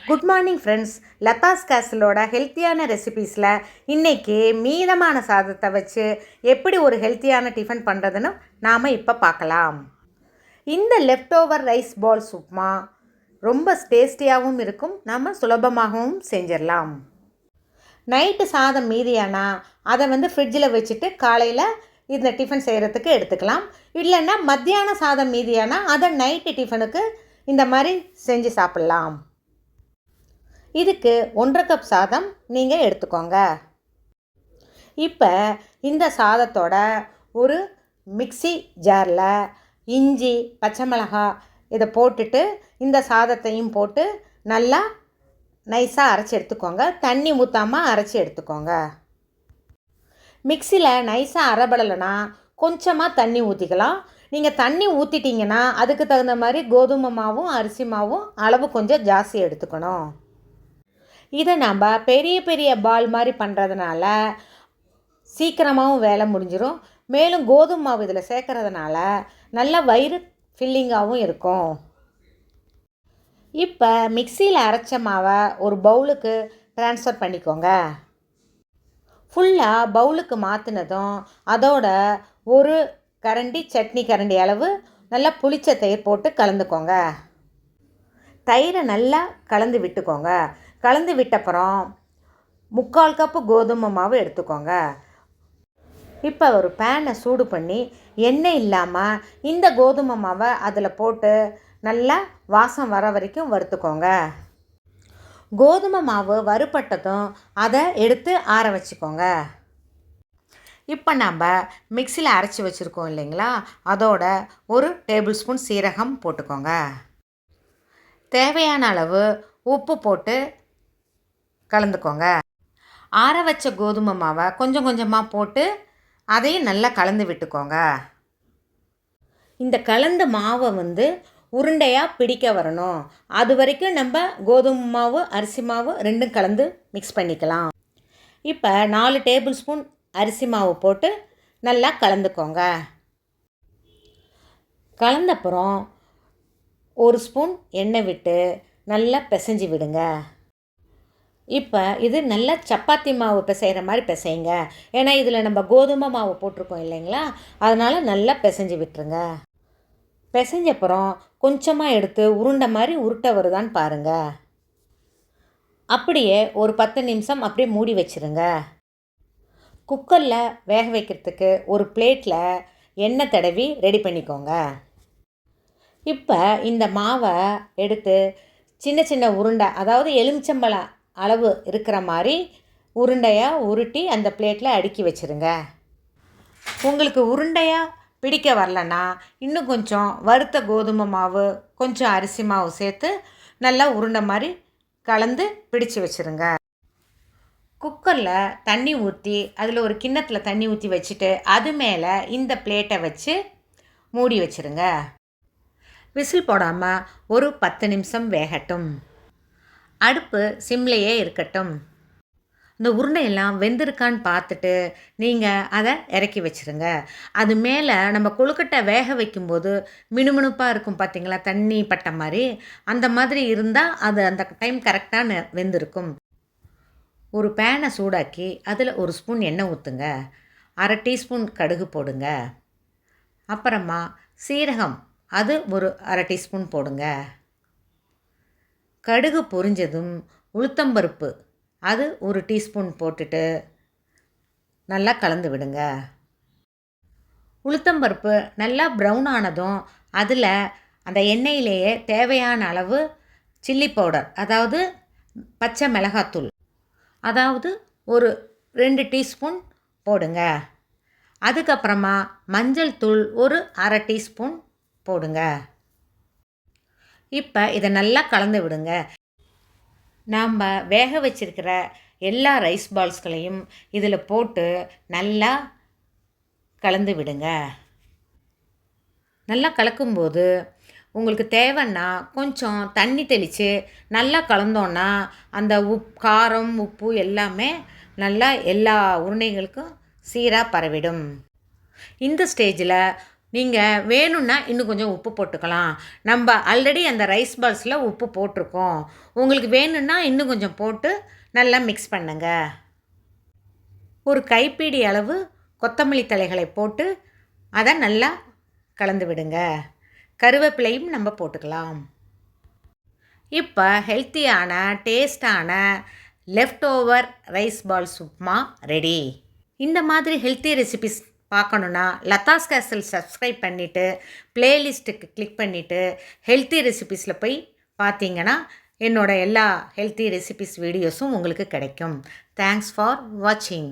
Good morning friends. Latha's கேசலோட ஹெல்த்தியான ரெசிபீஸில் இன்றைக்கி மீதமான சாதத்தை வச்சு எப்படி ஒரு ஹெல்த்தியான டிஃபன் பண்ணுறதுன்னு நாம் இப்போ பார்க்கலாம். இந்த left over rice balls upma ரொம்ப டேஸ்டியாகவும் இருக்கும், நம்ம சுலபமாகவும் செஞ்சிடலாம். நைட்டு சாதம் மீதியானா அதை ஃப்ரிட்ஜில் வச்சுட்டு காலையில் இந்த டிஃபன் செய்கிறதுக்கு எடுத்துக்கலாம். இல்லைன்னா மத்தியான சாதம் மீதியானா அதை நைட்டு டிஃபனுக்கு இந்த மாதிரி செஞ்சு சாப்பிட்லாம். இதுக்கு 1.5 கப் சாதம் நீங்கள் எடுத்துக்கோங்க. இப்போ இந்த சாதத்தோட ஒரு மிக்ஸி ஜாரில் இஞ்சி, பச்சை மிளகாய் இதை போட்டுட்டு இந்த சாதத்தையும் போட்டு நல்லா நைஸாக அரைச்சி எடுத்துக்கோங்க. தண்ணி ஊற்றாமல் அரைச்சி எடுத்துக்கோங்க. மிக்சியில் நைஸாக அரைபடலைன்னா கொஞ்சமாக தண்ணி ஊற்றிக்கலாம். நீங்கள் தண்ணி ஊற்றிட்டிங்கன்னா அதுக்கு தகுந்த மாதிரி கோதுமை மாவும் அரிசி மாவும் அளவு கொஞ்சம் ஜாஸ்தி எடுத்துக்கணும். இதை நம்ம பெரிய பெரிய பால் மாதிரி பண்ணுறதுனால சீக்கிரமாகவும் வேலை முடிஞ்சிடும். மேலும் கோதுமை மாவு இதில் சேர்க்கறதுனால நல்ல வயிறு ஃபில்லிங்காகவும் இருக்கும். இப்போ மிக்சியில் அரைச்ச மாவை ஒரு பவுலுக்கு ட்ரான்ஸ்ஃபர் பண்ணிக்கோங்க. ஃபுல்லாக பவுலுக்கு மாற்றினதும் அதோட ஒரு கரண்டி சட்னி கரண்டி அளவு நல்லா புளிச்ச தயிர் போட்டு கலந்துக்கோங்க. தயிரை நல்லா கலந்து விட்டுக்கோங்க. கலந்து விட்டப்புறம் 3/4 கப்பு கோதுமை மாவு எடுத்துக்கோங்க. இப்போ ஒரு பேனை சூடு பண்ணி எண்ணெய் இல்லாமல் இந்த கோதுமை மாவை அதில் போட்டு நல்லா வாசம் வர வரைக்கும் வறுத்துக்கோங்க. கோதுமை மாவு வறுபட்டதும் அதை எடுத்து ஆற வச்சுக்கோங்க. இப்போ நம்ம மிக்சியில் அரைச்சி வச்சுருக்கோம் இல்லைங்களா, அதோட 1 டேபிள் ஸ்பூன் சீரகம் போட்டுக்கோங்க. தேவையான அளவு உப்பு போட்டு கலந்துக்கோங்க. ஆற வச்ச கோதுமை மாவை கொஞ்சம் கொஞ்சமாக போட்டு அதையும் நல்லா கலந்து விட்டுக்கோங்க. இந்த கலந்த மாவை உருண்டையாக பிடிக்க வரணும். அது வரைக்கும் நம்ம கோதுமை மாவு அரிசி மாவு ரெண்டும் கலந்து மிக்ஸ் பண்ணிக்கலாம். இப்போ 4 டேபிள் ஸ்பூன் அரிசி மாவு போட்டு நல்லா கலந்துக்கோங்க. கலந்தப்புறம் 1 ஸ்பூன் எண்ணெய் விட்டு நல்லா பிசைஞ்சு விடுங்க. இப்போ இது நல்லா சப்பாத்தி மாவு பிசைகிற மாதிரி பிசைங்க. ஏன்னா இதில் நம்ம கோதுமை மாவு போட்டிருக்கோம் இல்லைங்களா, அதனால் நல்லா பிசைஞ்சு விட்டுருங்க. பிசைஞ்சப்புறம் கொஞ்சமாக எடுத்து உருண்டை மாதிரி உருட்டை வருதான்னு பாருங்கள். அப்படியே ஒரு 10 நிமிஷம் அப்படியே மூடி வச்சுருங்க. குக்கரில் வேக வைக்கிறதுக்கு ஒரு பிளேட்டில் எண்ணெய் தடவி ரெடி பண்ணிக்கோங்க. இப்போ இந்த மாவை எடுத்து சின்ன சின்ன உருண்டை, அதாவது எலுமிச்சம்பழம் அளவு இருக்கிற மாதிரி உருண்டையாக உருட்டி அந்த பிளேட்டில் அடுக்கி வச்சுருங்க. உங்களுக்கு உருண்டையாக பிடிக்க வரலன்னா இன்னும் கொஞ்சம் வறுத்த கோதுமை மாவு கொஞ்சம் அரிசி மாவு சேர்த்து நல்லா உருண்டை மாதிரி கலந்து பிடிச்சி வச்சுருங்க. குக்கரில் தண்ணி ஊற்றி அதில் ஒரு கிண்ணத்தில் தண்ணி ஊற்றி வச்சுட்டு அது மேலே இந்த பிளேட்டை வச்சு மூடி வச்சுருங்க. விசில் போடாமல் ஒரு 10 நிமிஷம் வேகட்டும். அடுப்பு சிம்லையே இருக்கட்டும். இந்த உருண்டையெல்லாம் வெந்திருக்கான்னு பார்த்துட்டு நீங்கள் அதை இறக்கி வச்சுருங்க. அது மேலே நம்ம கொழுக்கட்டை வேக வைக்கும்போது மினுமினுப்பாக இருக்கும் பார்த்திங்களா, தண்ணி பட்ட மாதிரி, அந்த மாதிரி இருந்தால் அது அந்த டைம் கரெக்டாக வெந்திருக்கும். ஒரு பேனை சூடாக்கி அதில் 1 ஸ்பூன் எண்ணெய் ஊற்றுங்க. 1/2 டீஸ்பூன் கடுகு போடுங்க. அப்புறமா சீரகம் அது ஒரு 1/2 டீஸ்பூன் போடுங்க. கடுகு பொரிஞ்சதும் உளுத்தம்பருப்பு அது 1 டீஸ்பூன் போட்டுட்டு நல்லா கலந்து விடுங்க. உளுத்தம்பருப்பு நல்லா ப்ரௌன் ஆனதும் அதில் அந்த எண்ணெயிலேயே தேவையான அளவு சில்லி பவுடர், அதாவது பச்சை மிளகாத்தூள், அதாவது ஒரு 2 டீஸ்பூன் போடுங்க. அதுக்கப்புறமா மஞ்சள் தூள் ஒரு 1/2 டீஸ்பூன் போடுங்க. இப்போ இதை நல்லா கலந்து விடுங்க. நாம் வேக வச்சிருக்கிற எல்லா ரைஸ் பால்ஸ்களையும் இதில் போட்டு நல்லா கலந்து விடுங்க. நல்லா கலக்கும்போது உங்களுக்கு தேவைன்னா கொஞ்சம் தண்ணி தெளித்து நல்லா கலந்தோன்னா அந்த காரம் உப்பு எல்லாமே நல்லா எல்லா உருண்டைகளுக்கும் சீராக பரவிடும். இந்த ஸ்டேஜில் நீங்கள் வேணும்னா இன்னும் கொஞ்சம் உப்பு போட்டுக்கலாம். நம்ம ஆல்ரெடி அந்த ரைஸ் பால்ஸில் உப்பு போட்டிருக்கோம். உங்களுக்கு வேணும்னா இன்னும் கொஞ்சம் போட்டு நல்லா மிக்ஸ் பண்ணுங்க. ஒரு கைப்பிடி அளவு கொத்தமல்லி தழைகளை போட்டு அதை நல்லா கலந்து விடுங்க. கருவேப்பிலையும் நம்ம போட்டுக்கலாம். இப்போ ஹெல்த்தியான டேஸ்டான left over rice balls upma ready. இந்த மாதிரி ஹெல்த்தி ரெசிபிஸ் பார்க்கணுன்னா லதாஸ் கேசல் சப்ஸ்கிரைப் பண்ணிவிட்டு ப்ளேலிஸ்ட்டுக்கு கிளிக் பண்ணிவிட்டு ஹெல்த்தி ரெசிபிஸில் போய் பார்த்தீங்கன்னா என்னோடய எல்லா ஹெல்த்தி ரெசிபிஸ் வீடியோஸும் உங்களுக்கு கிடைக்கும். தேங்க்ஸ் ஃபார் வாட்சிங்.